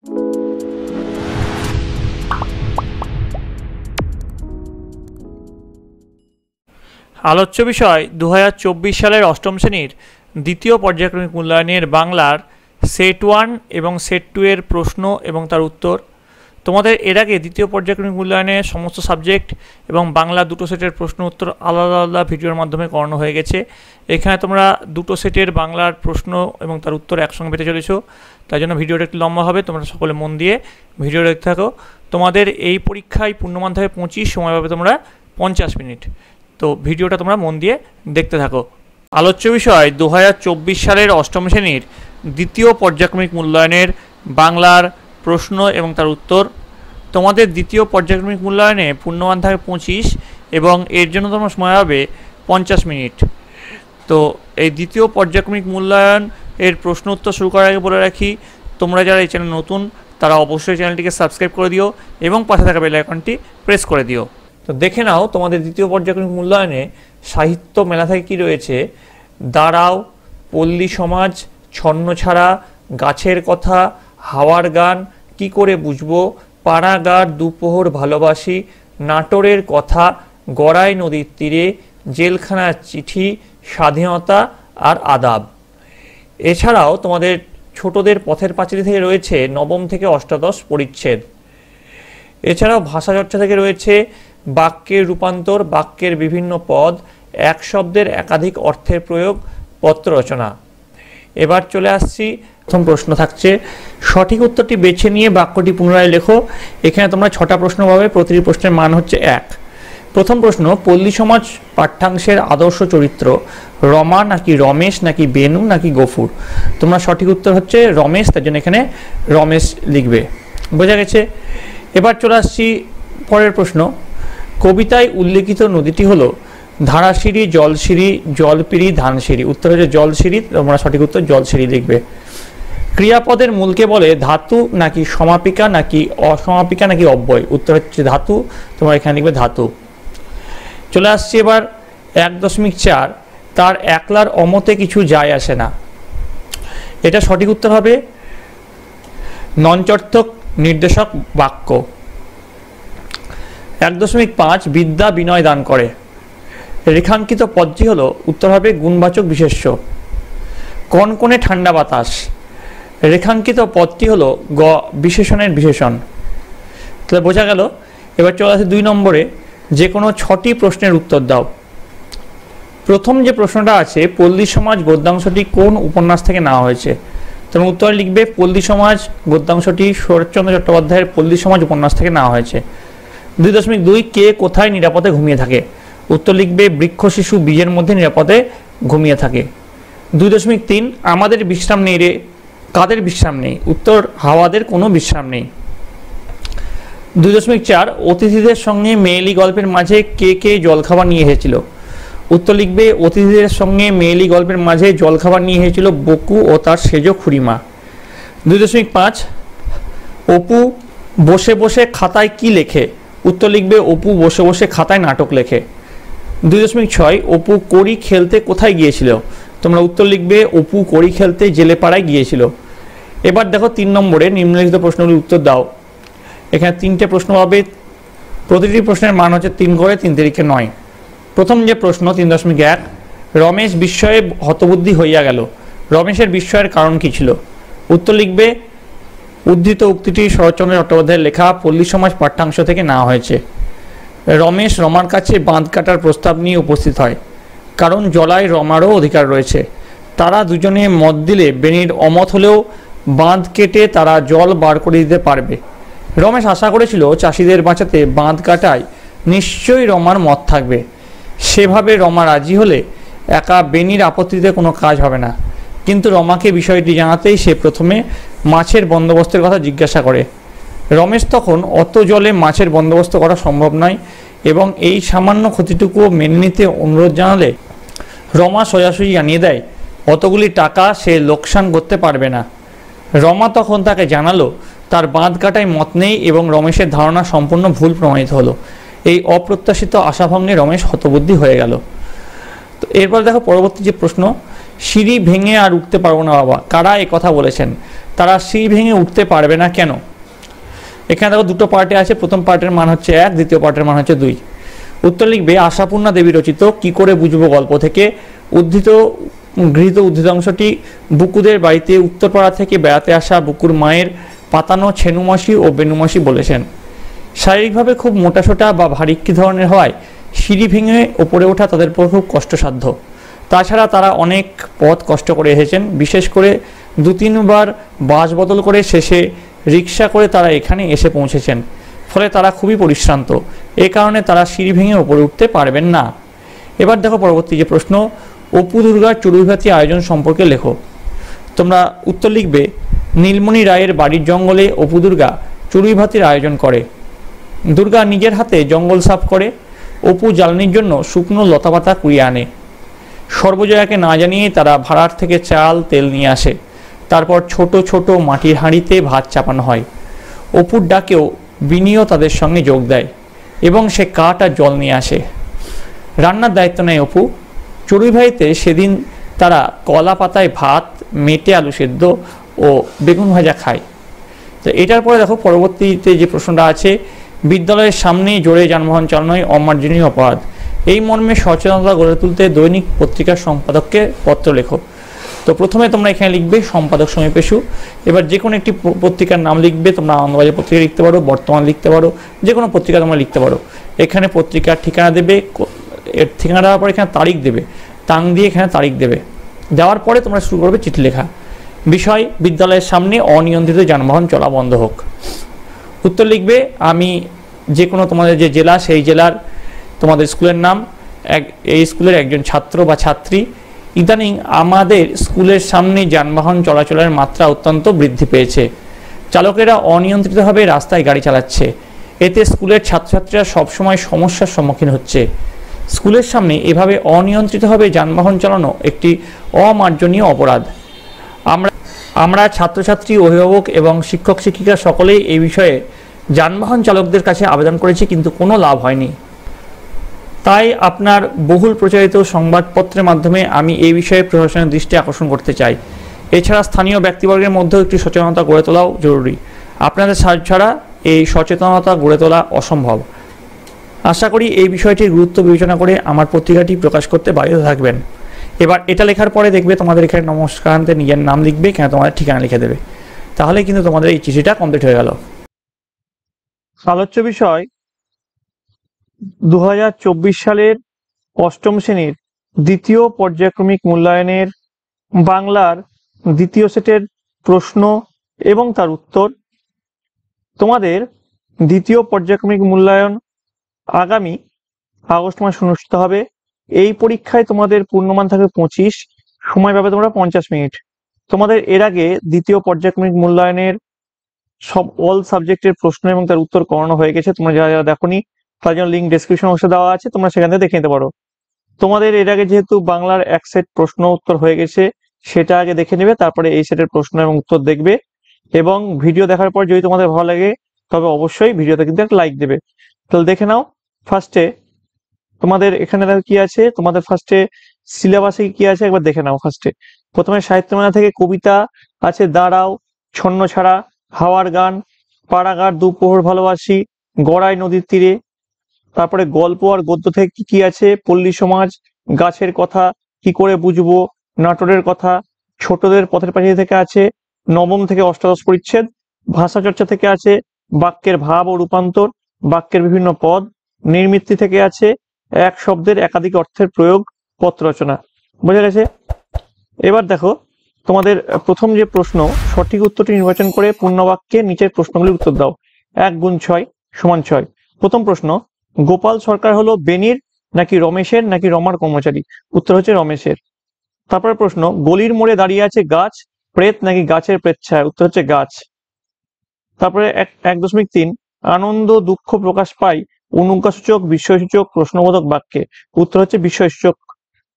আলোচ্য বিষয় 2024 সালের অষ্টম শ্রেণীর দ্বিতীয় পর্যায়ক্রমিক মূল্যায়নের বাংলার সেট 1 এবং সেট 2 এর প্রশ্ন এবং তার উত্তর। তোমাদের এর আগে দ্বিতীয় পর্যায়ক্রমিক মূল্যায়নের সমস্ত সাবজেক্ট এবং বাংলা দুটো সেটের প্রশ্ন উত্তর আলাদা আলাদা ভিডিওর মাধ্যমে করানো হয়ে গেছে। এখানে তোমরা দুটো সেটের বাংলার প্রশ্ন এবং তার উত্তর একসঙ্গে পেতে চলেছো, তাই জন্য ভিডিওটা একটু লম্বা হবে। তোমরা সকলে মন দিয়ে ভিডিও দেখতে থাকো। তোমাদের এই পরীক্ষায় পূর্ণমান থাকে 25, সময় পাবে তোমরা 50 মিনিট। তো ভিডিওটা তোমরা মন দিয়ে দেখতে থাকো। আলোচ্য বিষয় 2024 সালের অষ্টম শ্রেণীর দ্বিতীয় পর্যায়ক্রমিক মূল্যায়নের বাংলার প্রশ্ন এবং তার উত্তর। তোমাদের দ্বিতীয় পর্যায়ক্রমিক মূল্যায়নে পূর্ণমান থাকে 25 এবং এর জন্য তোমার সময় হবে 50 মিনিট। তো এই দ্বিতীয় পর্যায়ক্রমিক মূল্যায়ন এর প্রশ্ন উত্তর শুরু করার আগে বলে রাখি, তোমরা যারা এই চ্যানেল নতুন তারা অবশ্যই চ্যানেলটিকে সাবস্ক্রাইব করে দিও এবং পাশে থাকা বেল আইকনটি প্রেস করে দিও। তো দেখে নাও তোমাদের দ্বিতীয় পর্যায়ক্রমিক মূল্যায়নে সাহিত্য মেলা থেকে কী রয়েছে। দাঁড়াও, পল্লী সমাজ, ছন্নছাড়া, গাছের কথা, হাওয়ার গান, কি করে বুঝবো, পাড়াগার, দুপোহর ভালোবাসি, নাটোরের কথা, গড়াই নদীর তীরে, জেলখানার চিঠি, স্বাধীনতা আর আদাব। এছাড়াও তোমাদের ছোটদের পথের পাঁচালী থেকে রয়েছে নবম থেকে অষ্টাদশ পরিচ্ছেদ। এছাড়াও ভাষা চর্চা থেকে রয়েছে বাক্যের রূপান্তর, বাক্যের বিভিন্ন পদ, এক শব্দের একাধিক অর্থের প্রয়োগ, পত্র রচনা। এবার চলে আসছি, প্রথম প্রশ্ন থাকছে সঠিক উত্তরটি বেছে নিয়ে বাক্যটি পুনরায় লেখো। এখানে তোমরা 6টা প্রশ্ন পাবে, প্রতিটি প্রশ্নের মান হচ্ছে 1। প্রথম প্রশ্ন, পল্লী সমাজ পাঠ্যাংশের আদর্শ চরিত্র রমা নাকি রমেশ নাকি বেনু নাকি গফুর? তোমরা সঠিক উত্তর হচ্ছে রমেশ, তার জন্য এখানে রমেশ লিখবে। বোঝা গেছে? এবার চলে আসছি পরের প্রশ্ন, কবিতায় উল্লেখিত নদীটি হলো ধারাসিঁড়ি, জলসিঁড়ি, জলপিড়ি, ধানসিঁড়ি। উত্তর হচ্ছে জলসিঁড়ি, তোমরা সঠিক উত্তর জলসিঁড়ি লিখবে। ক্রিয়াপদের মূলকে বলে ধাতু নাকি সমাপিকা নাকি অসমাপিকা নাকি অব্যয়? উত্তর হচ্ছে ধাতু, তোমরা এখানে লিখবে ধাতু। চলে আসছি এবার 1.4, তার একলার অমতে কিছু যায় আসে না। এটা সঠিক উত্তর হবে নঞ্চর্থক নির্দেশক বাক্য। 1.5, বিদ্যা বিনয় দান করে। রেখাঙ্কিত পদটি হলো, উত্তর হবে গুণবাচক বিশেষ্য। কনকনে ঠান্ডা বাতাস। রেখাঙ্কিত পদটি হলো গ, বিশেষণের বিশেষণ। তাহলে বোঝা গেল। এবার চলে আসে 2 নম্বরে, যে কোনো 6টি প্রশ্নের উত্তর দাও। প্রথম যে প্রশ্নটা আছে, পল্লী সমাজ গদ্যাংশটি কোন উপন্যাস থেকে নেওয়া হয়েছে? তোমরা উত্তর লিখবে পল্লী সমাজ গদ্যাংশটি শরৎচন্দ্র চট্টোপাধ্যায়ের পল্লী সমাজ উপন্যাস থেকে নেওয়া হয়েছে। 2.2, কে কোথায় নিরাপদে ঘুমিয়ে থাকে? উত্তর লিখবে বৃক্ষ শিশু বীজের মধ্যে নিরাপদে ঘুমিয়ে থাকে। 2.3, আমাদের বিশ্রাম নেই রে, কাদের বিশ্রাম নেই? উত্তর হাওয়াদের কোনো বিশ্রাম নেই। 2.4, অতিথিদের সঙ্গে মেয়েলি গল্পের মাঝে কে কে জলখাবার নিয়ে এসেছিল? উত্তর লিখবে অতিথিদের সঙ্গে মেয়েলি গল্পের মাঝে জলখাবার নিয়ে এসেছিল বকু ও তার সেজ খুড়িমা। 2.5, অপু বসে বসে খাতায় কি লেখে? উত্তর লিখবে অপু বসে বসে খাতায় নাটক লেখে। 2.6, অপু কড়ি খেলতে কোথায় গিয়েছিল? তোমরা উত্তর লিখবে অপু কড়ি খেলতে জেলেপাড়ায় গিয়েছিল। এবার দেখো 3 নম্বরে নিম্নলিখিত প্রশ্নগুলির উত্তর দাও। এখানে 3টে প্রশ্ন পাবে, প্রতিটি প্রশ্নের মান হচ্ছে 3 করে, 3 তিরিকে 9। প্রথম যে প্রশ্ন 3.1, রমেশ বিস্ময়ে হতবুদ্ধি হইয়া গেল। রমেশের বিস্ময়ের কারণ কি ছিল? উত্তর লিখবে উদ্ধৃত উক্তিটি শরৎচন্দ্র চট্টোপাধ্যায়ের লেখা পল্লী সমাজ পাঠ্যাংশ থেকে নেওয়া হয়েছে। রমেশ রমার কাছে বাঁধ কাটার প্রস্তাব নিয়ে উপস্থিত হয়, কারণ জলায় রমারও অধিকার রয়েছে। তারা দুজনে মত দিলে বেনির অমত হলেও বাঁধ কেটে তারা জল বার করে দিতে পারবে। রমেশ আশা করেছিল চাষিদের বাঁচাতে বাঁধ কাটায় নিশ্চয়ই রমার মত থাকবে। সেভাবে রমা রাজি হলে একা বেনির আপত্তিতে কোনো কাজ হবে না। কিন্তু রমাকে বিষয়টি জানাতেই সে প্রথমে মাছের বন্দোবস্তের কথা জিজ্ঞাসা করে। রমেশ তখন অত জলে মাছের বন্দোবস্ত করা সম্ভব নয় এবং এই সামান্য ক্ষতিটুকুও মেনে নিতে অনুরোধ জানালে রমা সোজাসুজি জানিয়ে দেয় অতগুলি টাকা সে লোকসান করতে পারবে না। রমা তখন তাকে জানালো তার বাঁধ কাটায় মত নেই এবং রমেশের ধারণা সম্পূর্ণ ভুল প্রমাণিত হলো। এই অপ্রত্যাশিত আশাভঙ্গে রমেশ হতবুদ্ধি হয়ে গেল। তো এরপর দেখো পরবর্তী যে প্রশ্ন, সিঁড়ি ভেঙে আর উঠতে পারবো না বাবা, কারা এ কথা বলেছেন? তারা সিঁড়ি ভেঙে উঠতে পারবে না কেন? এখানে দেখো দুটো পার্টে আছে, প্রথম পার্টের মান হচ্ছে 1, দ্বিতীয় পার্টের মান হচ্ছে 2। উত্তর লিখবে আশাপূর্ণা দেবী রচিত কি করে বুঝবো গল্প থেকে গৃহীত উদ্ধৃতাংশটি বুকুদের বাড়িতে উত্তরপাড়া থেকে বেড়াতে আসা বুকুর মায়ের পাতানো ছেনুমাসি ও বেনুমাসি বলেছেন। শারীরিকভাবে খুব মোটাসোটা বা ভারিক্কি ধরনের হওয়ায় সিঁড়ি ভেঙে ওপরে ওঠা তাদের পক্ষে খুব কষ্টসাধ্য। তাছাড়া তারা অনেক পথ কষ্ট করে এসেছেন, বিশেষ করে 2-3 বার বাস বদল করে শেষে রিক্সা করে তারা এখানে এসে পৌঁছেছেন। ফলে তারা খুবই পরিশ্রান্ত, এ কারণে তারা সিঁড়ি ভেঙে ওপরে উঠতে পারবেন না। এবার দেখো পরবর্তী যে প্রশ্ন, অপু দুর্গার চড়ুইভাতি আয়োজন সম্পর্কে লেখো। তোমরা উত্তর লিখবে নীলমণি রায়ের বাড়ির জঙ্গলে অপু দুর্গা চড়ুইভাতির আয়োজন করে। দুর্গা নিজের হাতে জঙ্গল সাফ করে। অপু জ্বালানির জন্য শুকনো লতাপাতা কুড়িয়ে আনে। সর্বজয়াকে না জানিয়ে তারা ভাড়ার থেকে চাল তেল নিয়ে আসে। তারপর ছোট ছোট মাটির হাঁড়িতে ভাত চাপানো হয়। অপুর ডাকেও বিনিও তাদের সঙ্গে যোগ দেয় এবং সে কাঠ আর জল নিয়ে আসে। রান্নার দায়িত্ব নেয় অপু। চড়ুইভাতিতে সেদিন তারা কলা পাতায় ভাত, মেটে আলু সেদ্ধ ও বেগুন ভাজা খায়। তো এটার পরে দেখো পরবর্তীতে যে প্রশ্নটা আছে, বিদ্যালয়ের সামনে জোরে যানবাহন চালানোয় অমার্জনীয় অপরাধ। এই মর্মে সচেতনতা গড়ে তুলতে দৈনিক পত্রিকার সম্পাদককে পত্র লেখো। তো প্রথমে তোমরা এখানে লিখবে সম্পাদক সমীপেশু। এবার যে কোনো একটি পত্রিকার নাম লিখবে, তোমরা আনন্দবাজার পত্রিকা লিখতে পারো, বর্তমান লিখতে পারো, যে কোনো পত্রিকা তোমরা লিখতে পারো। এখানে পত্রিকার ঠিকানা দেবে, এর ঠিকানা দেওয়ার পর এখানে তারিখ দেবে, তাং দিয়ে এখানে তারিখ দেবে। দেওয়ার পরে তোমরা শুরু করবে চিঠি লেখা। বিষয়, বিদ্যালয়ের সামনে অনিয়ন্ত্রিত যানবাহন চলা বন্ধ হোক। উত্তর লিখবে আমি যে কোনো তোমাদের যে জেলা, সেই জেলার তোমাদের স্কুলের নাম, এই স্কুলের একজন ছাত্র বা ছাত্রী। ইদানিং আমাদের স্কুলের সামনে যানবাহন চলাচলের মাত্রা অত্যন্ত বৃদ্ধি পেয়েছে। চালকেরা অনিয়ন্ত্রিতভাবে রাস্তায় গাড়ি চালাচ্ছে। এতে স্কুলের ছাত্রছাত্রীরা সবসময় সমস্যার সম্মুখীন হচ্ছে। স্কুলের সামনে এভাবে অনিয়ন্ত্রিতভাবে যানবাহন চালানো একটি অমার্জনীয় অপরাধ। আমরা ছাত্রছাত্রী, অভিভাবক এবং শিক্ষক শিক্ষিকা সকলেই এই বিষয়ে যানবাহন চালকদের কাছে আবেদন করেছি, কিন্তু কোনো লাভ হয়নি। তাই আপনার বহুল প্রচারিত সংবাদপত্রের মাধ্যমে আমি এই বিষয়ে প্রশাসনের দৃষ্টি আকর্ষণ করতে চাই। এছাড়া স্থানীয় ব্যক্তিবর্গের মধ্যেও একটি সচেতনতা গড়ে তোলাও জরুরি। আপনাদের সাহায্য ছাড়া এই সচেতনতা গড়ে তোলা অসম্ভব। আশা করি এই বিষয়টির গুরুত্ব বিবেচনা করে আমার পত্রিকাটি প্রকাশ করতে বাধ্য থাকবেন। এবার এটা লেখার পরে দেখবে তোমাদের এখানে নমস্কারান্তে নিজের নাম লিখবে, কেন তোমাদের ঠিকানা লিখে দেবে। তাহলে কিন্তু তোমাদের এই চিঠিটা কমপ্লিট হয়ে গেল। আলোচ্য বিষয় 2024 সালের অষ্টম শ্রেণীর দ্বিতীয় পর্যায়ক্রমিক মূল্যায়নের বাংলার দ্বিতীয় সেটের প্রশ্ন এবং তার উত্তর। তোমাদের দ্বিতীয় পর্যায়ক্রমিক মূল্যায়ন আগামী আগস্ট মাসে অনুষ্ঠিত হবে। এই পরীক্ষায় তোমাদের পূর্ণমান থাকবে 25, সময় পাবে তোমরা 50 মিনিট। তোমাদের এর আগে দ্বিতীয় পর্যায়ক্রমিক মূল্যায়নের অল সাবজেক্টের প্রশ্ন এবং তার উত্তর করানো হয়ে গেছে। তোমরা যারা যারা দেখোনি তার জন্য লিঙ্ক ডেসক্রিপশন বক্সে দেওয়া আছে, তোমরা সেখান থেকে দেখে নিতে পারো। তোমাদের এর আগে যেহেতু বাংলার এক সেট প্রশ্ন উত্তর হয়ে গেছে, সেটা আগে দেখে নেবে, তারপরে এই সেটের প্রশ্ন এবং উত্তর দেখবে। এবং ভিডিও দেখার পর যদি তোমাদের ভালো লাগে তবে অবশ্যই ভিডিওতে কিন্তু একটা লাইক দেবে। তাহলে দেখে নাও। ফার্স্টে তোমাদের এখানে কি আছে, তোমাদের ফার্স্টে সিলেবাসে কি আছে একবার দেখে নাও। ফার্স্টে প্রথমে সাহিত্যমেলা থেকে কবিতা আছে, দাঁড়াও, ছন্ন ছাড়া, হাওয়ার গান, পাড়াগার, দুপোহর ভালোবাসি, গড়াই নদীর তীরে। তারপরে গল্প আর গদ্য থেকে কি আছে, পল্লী সমাজ, গাছের কথা, কি করে বুঝবো, নাটোরের কথা, ছোটদের পথের পাশে থেকে আছে, নবম থেকে অষ্টাদশ পরিচ্ছেদ, ভাষা চর্চা থেকে আছে, বাক্যের ভাব ও রূপান্তর, বাক্যের বিভিন্ন পদ, নির্মিতি থেকে আছে, এক শব্দের একাধিক অর্থের প্রয়োগ, পত্র রচনা। বোঝা গেছে? এবার দেখো তোমাদের প্রথম যে প্রশ্ন, সঠিক উত্তরটি নির্বাচন করে পূর্ণবাক্যে নিচের প্রশ্নগুলির উত্তর দাও। 1 গুণ 6 সমান 6। প্রথম প্রশ্ন, গোপাল সরকার হলো বেনির নাকি রমেশের নাকি রমার কর্মচারী? উত্তর হচ্ছে রমেশের। তারপরে প্রশ্ন, গলির মোড়ে দাঁড়িয়ে আছে গাছ, প্রেত নাকি গাছের প্রেচ্ছায়? উত্তর হচ্ছে গাছ। তারপরে 1.3, আনন্দ দুঃখ প্রকাশ পায় অনুজ্ঞাসূচক, বিস্ময়সূচক, প্রশ্নবোধক বাক্যে? উত্তর হচ্ছে বিস্ময়সূচক।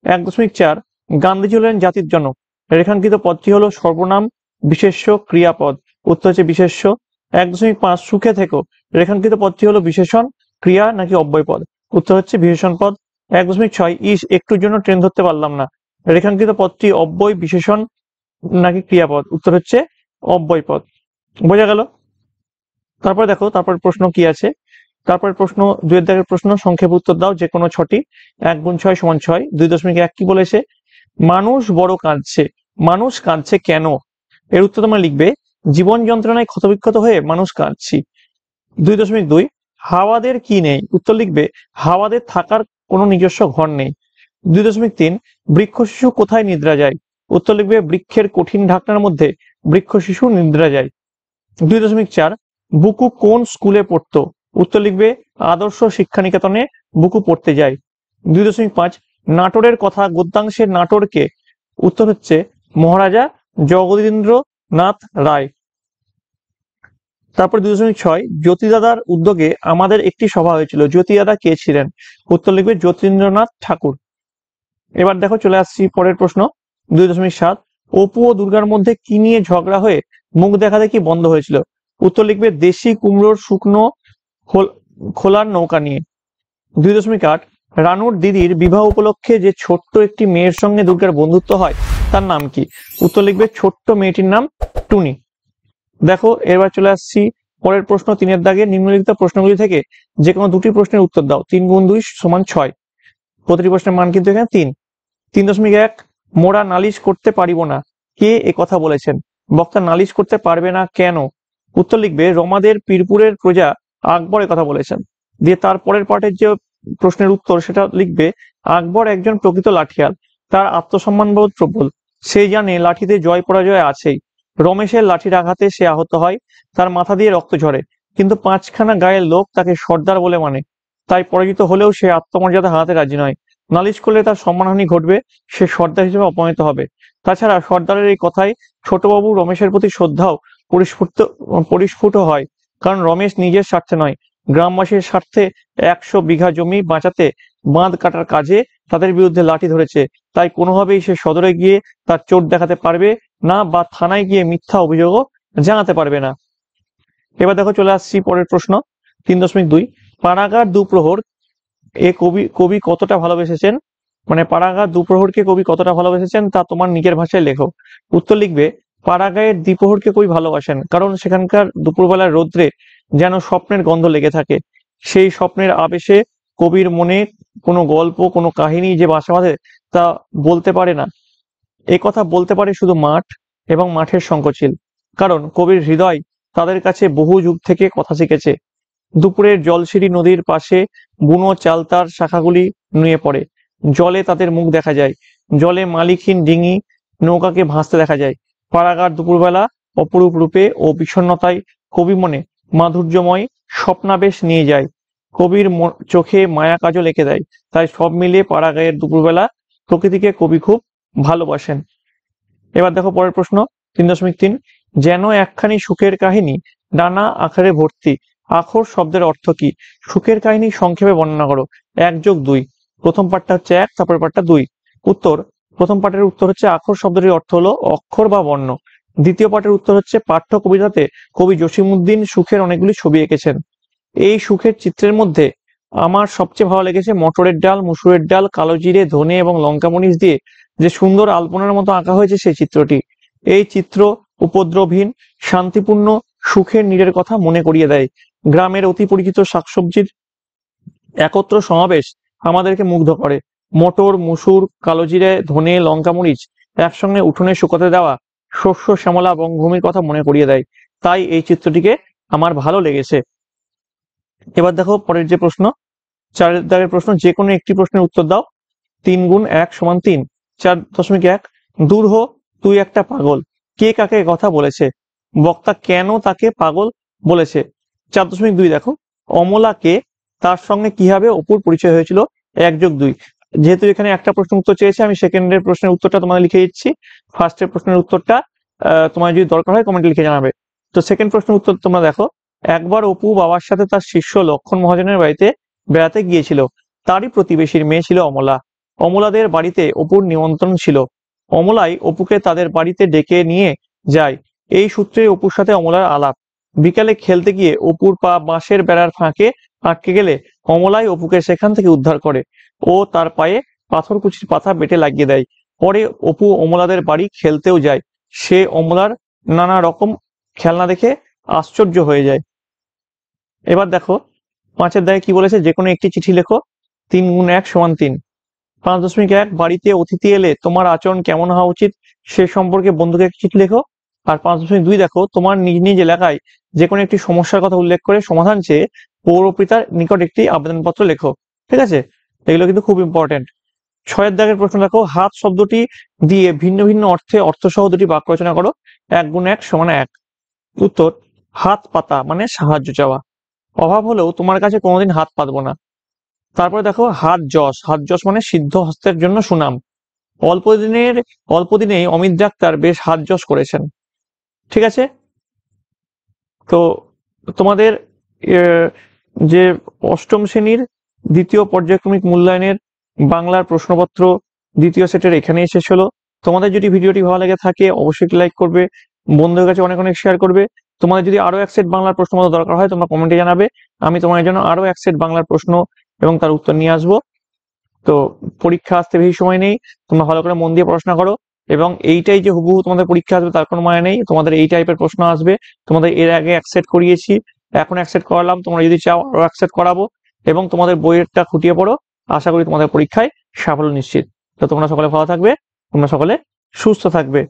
1.4, গান্ধীজি হলেন জাতির জনক, রেখাঙ্কিত পদটি হলো সর্বনাম, বিশেষ্য, ক্রিয়াপদ? উত্তর হচ্ছে বিশেষ্য। 1.5, সুখে থেকো, রেখাঙ্কিত পদটি হলো বিশেষণ, ক্রিয়া নাকি অব্যয় পদ? উত্তর হচ্ছে বিশেষণ পদ। 1.6, ইস একটুর জন্য ট্রেন ধরতে পারলাম না, রেখাঙ্কিত পদটি অব্যয়, বিশেষণ নাকি ক্রিয়াপদ? উত্তর হচ্ছে অব্যয়পদ। বোঝা গেল? তারপর দেখো তারপর প্রশ্ন কি আছে। তারপর প্রশ্ন 2 দাগের প্রশ্ন, সংক্ষেপে উত্তর দাও যে কোনো 6টি। 1 × 6 = 6। 2.1 কি বলেছে? মানুষ বড় কাঁদছে। মানুষ কাঁদছে কেন? এর উত্তর তোমরা লিখবে জীবন যন্ত্রণায় ক্ষতবিক্ষত হয়ে মানুষ কাঁদছি। 2.2 হাওয়াদের কি নেই? উত্তর লিখবে হাওয়াদের থাকার কোনো নিজস্ব ঘর নেই। 2.3 বৃক্ষ শিশু কোথায় নিদ্রা যায়? উত্তর লিখবে বৃক্ষের কঠিন ঢাকনার মধ্যে বৃক্ষ শিশু নিদ্রা যায়। 2.4 বুকু কোন স্কুলে পড়তো? উত্তর লিখবে আদর্শ শিক্ষানিকেতনে বুকু পড়তে যায়। 2.5 নাটোরের কথা গদ্যাংশের নাটোরকে? উত্তর হচ্ছে মহারাজা জগদীন্দ্রনাথ রায়। তারপর 2.6 জ্যোতিদাদার উদ্যোগে আমাদের একটি সভা হয়েছিল। জ্যোতিদাদা কে ছিলেন? উত্তর লিখবে যতীন্দ্রনাথ ঠাকুর। এবার দেখো চলে আসছি পরের প্রশ্ন 2.7 অপু ও দুর্গার মধ্যে কি নিয়ে ঝগড়া হয়ে মুখ দেখা দেখি বন্ধ হয়েছিল? উত্তর লিখবে দেশি কুমড়োর শুকনো খোলার নৌকা নিয়ে। 2.8 রানুর দিদির বিবাহ উপলক্ষে যে ছোট্ট একটি মেয়ের সঙ্গে দুর্গার বন্ধুত্ব হয় তার নাম কি? উত্তর লিখবে ছোট্ট মেয়েটির নাম টুনি। দেখো এবার চলে আসছি পরের প্রশ্ন 3 দাগে, নিম্নলিখিত প্রশ্নগুলি থেকে যে কোনো 2টি প্রশ্নের উত্তর দাও। 3 × 2 = 6। প্রতিটি প্রশ্নের মান কিন্তু এখানে 3। 3.1 মোরা নালিশ করতে পারিব না, কে এ কথা বলেছেন? বক্তা নালিশ করতে পারবে না কেন? উত্তর লিখবে রমাদের পীরপুরের প্রজা আকবর এ কথা বলেছেন। দিয়ে তারপরের পার্টের যে প্রশ্নের উত্তর সেটা লিখবে আকবর একজন প্রকৃত লাঠিয়াল, তার আত্মসম্মানবোধ প্রবল, সে জানে লাঠিতে জয় পরাজয় আছেই। রমেশের লাঠির আঘাতে সে আহত হয়, তার মাথা দিয়ে রক্ত ঝরে, কিন্তু 5খানা গায়ের লোক তাকে সর্দার বলে মানে, তাই পরাজিত হলেও সে আত্মমর্যাদা হারাতে রাজি নয়। নালিশ করলে তার সম্মানহানি ঘটবে, সে সর্দার হিসেবে অপমানিত হবে। তাছাড়া সর্দারের এই কথায় ছোটবাবু রমেশের প্রতি শ্রদ্ধাও পরিস্ফুট হয়, কারণ রমেশ নিজের স্বার্থে নয়, গ্রামবাসীর স্বার্থে 100 বিঘা জমি বাঁচাতে বাঁধ কাটার কাজে তাদের বিরুদ্ধে লাঠি ধরেছে, তাই কোনোভাবেই সে সদরে গিয়ে তার চোট দেখাতে পারবে না বা থানায় গিয়ে মিথ্যা অভিযোগও জানাতে পারবে না। এবার দেখো চলে আসছি পরের প্রশ্ন 3.2 পাড়াগার দুপ্রহর এ কবি কতটা ভালোবেসেছেন? মানে পাড়াগার দুপ্রহরকে কবি কতটা ভালোবেসেছেন তা তোমার নিজের ভাষায় লেখো। উত্তর লিখবে পাড়াগাঁয়ের দ্বিপ্রহরকে কবি ভালোবাসেন, কারণ সেখানকার দুপুরবেলার রৌদ্রে যেন স্বপ্নের গন্ধ লেগে থাকে। সেই স্বপ্নের আবেশে কবির মনে কোনো গল্প, কোনো কাহিনী যে বাসা বাঁধে তা বলতে পারে না। এ কথা বলতে পারে শুধু মাঠ এবং মাঠের শঙ্খচিল, কারণ কবির হৃদয় তাদের কাছে বহু যুগ থেকে কথা শিখেছে। দুপুরের জলসিঁড়ি নদীর পাশে বুনো চালতার শাখাগুলি নুয়ে পড়ে, জলে তাদের মুখ দেখা যায়, জলে মালিকহীন ডিঙি নৌকাকে ভাসতে দেখা যায়। পাড়াগার দুপুরবেলা অপরূপ রূপে ও বিষণ্ণতায় কবি মনে মাধুর্যময় স্বপ্নাবেশ নিয়ে যায়, কবির চোখে মায়া কাজল এঁকে দেয়। তাই সব মিলিয়ে পাড়াগাঁয়ের দুপুরবেলা প্রকৃতিকে কবি খুব ভালোবাসেন। এবার দেখো পরের প্রশ্ন 3.3 যেন একখানি সুখের কাহিনী নানা আকারে ভর্তি, আখর শব্দের অর্থ কি? সুখের কাহিনী সংক্ষেপে বর্ণনা করো। 1+2। প্রথম পার্টটা হচ্ছে 1, তারপর পার্টটা 2। উত্তর প্রথম পার্টের উত্তর হচ্ছে আখর শব্দটির অর্থ হলো অক্ষর বা বর্ণ। দ্বিতীয় পার্টের উত্তর হচ্ছে পাঠ্য কবিতাতে কবি জসিমউদ্দিন সুখের অনেকগুলি ছবি এঁকেছেন। এই সুখের চিত্রের মধ্যে আমার সবচেয়ে ভালো লেগেছে মটরের ডাল, মুসুরের ডাল, কালো জিরে, ধনে এবং লঙ্কা মরিচ দিয়ে যে সুন্দর আলপনার মতো আঁকা হয়েছে সেই চিত্রটি। এই চিত্র উপদ্রবহীন, শান্তিপূর্ণ, সুখের নীড়ের কথা মনে করিয়ে দেয়। গ্রামের অতি পরিচিত শাকসবজির একত্র সমাবেশ আমাদেরকে মুগ্ধ করে। মটর, মুসুর, কালোজিরে, ধনে, লঙ্কা মরিচ একসঙ্গে উঠোনে শুকোতে দেওয়া শস্য শ্যামলা বঙ্গভূমির কথা মনে করিয়ে দেয়। তাই এই চিত্রটিকে আমার ভালো লেগেছে। এবার দেখো পরের যে প্রশ্ন 4 দাগের প্রশ্ন, যে কোনো একটি প্রশ্নের উত্তর দাও। 3 × 1 = 3। 4.1 দূর হো তুই একটা পাগল, কে কাকে কথা বলেছে? বক্তা কেন তাকে পাগল বলেছে? 4.2 দেখো অমলাকে তার সঙ্গে কিভাবে অপুর পরিচয় হয়েছিল? 1+2। যেহেতু এখানে একটা প্রশ্নের উত্তর চেয়েছে, আমি সেকেন্ডের প্রশ্নের উত্তরটা তোমাদের লিখে দিচ্ছি। ফার্স্টের প্রশ্নের উত্তরটা তোমার যদি দরকার হয় কমেন্টে লিখে জানাবে। তো সেকেন্ড প্রশ্নের উত্তর তোমরা দেখো একবার অপু বাবার সাথে তার শিষ্য লক্ষণ মহাজনের বাড়িতে বেড়াতে গিয়েছিল। তারই প্রতিবেশীর মেয়ে ছিল অমলা। অমলাদের বাড়িতে অপুর নিমন্ত্রণ ছিল। অমলাই অপুকে তাদের বাড়িতে ডেকে নিয়ে যায়। এই সূত্রে অপুর সাথে অমলার আলাপ। বিকালে খেলতে গিয়ে অপুর পা বাঁশের বেড়ার ফাঁকে আটকে গেলে অমলাই অপুকে সেখান থেকে উদ্ধার করে ও তার পায়ে পাথরকুচির পাতা বেটে লাগিয়ে দেয়। পরে অপু অমলাদের বাড়ি খেলতেও যায়। সে অমলার নানা রকম খেলনা দেখে আশ্চর্য হয়ে যায়। এবার দেখো 5-এর দাগে কি বলেছে, যে কোনো একটি চিঠি লেখো। 3 গুণ 1 সমান 3। 5.1 বাড়িতে অতিথি এলে তোমার আচরণ কেমন হওয়া উচিত সে সম্পর্কে বন্ধুকে একটি চিঠি লেখো। আর 5.2 দেখো, তোমার নিজ নিজ এলাকায় যে কোনো একটি সমস্যার কথা উল্লেখ করে সমাধান চেয়ে পৌরপিতার নিকট একটি আবেদনপত্র লেখো। ঠিক আছে, এগুলো কিন্তু খুব ইম্পর্টেন্ট। 6-এর দাগের প্রশ্ন দেখো, হাত শব্দটি দিয়ে ভিন্ন ভিন্ন অর্থে অর্থসহ দুটি বাক্য রচনা করো। 1 গুণ 1 সমান 1। উত্তর, হাত পাতা মানে সাহায্য চাওয়া। অভাব হলেও তোমার কাছে কোনোদিন হাত পাতবো না। তারপরে দেখো, হাত যশ। হাত যশ মানে সিদ্ধ হস্তের জন্য সুনাম। অল্প দিনেই অমিত ডাক্তার বেশ হাত যশ করেছেন। ঠিক আছে, তো তোমাদের যে অষ্টম শ্রেণীর দ্বিতীয় পর্যায়ক্রমিক মূল্যায়নের বাংলার প্রশ্নপত্র দ্বিতীয় সেটের এখানেই শেষ হলো। তোমাদের যদি ভিডিওটি ভালো লেগে থাকে অবশ্যই লাইক করবে, বন্ধুদের কাছে অনেক অনেক শেয়ার করবে। তোমাদের যদি আরো এক সেট বাংলার প্রশ্নপত্র দরকার হয় তোমরা কমেন্টে জানাবে, আমি তোমাদের জন্য আরো এক সেট বাংলার প্রশ্ন এবং তার উত্তর নিয়ে আসবো। তো পরীক্ষা আসতে বেশি সময় নেই, তোমরা ভালো করে মন দিয়ে পড়াশোনা করো। এবং এইটাই যে হুবহু তোমাদের পরীক্ষা আসবে তার কোনো মানে নেই, তোমাদের এই টাইপের প্রশ্ন আসবে। তোমাদের এর আগে অ্যাকসেপ্ট করিয়েছি, এখন অ্যাকসেপ্ট করালাম, তোমরা যদি চাও আরো অ্যাকসেপ্ট করাবো। এবং তোমাদের বইয়েরটা খুঁটিয়ে পড়ো, আশা করি তোমাদের পরীক্ষায় সাফল্য নিশ্চিত। তো তোমরা সকলে ভালো থাকবে, তোমরা সকলে সুস্থ থাকবে।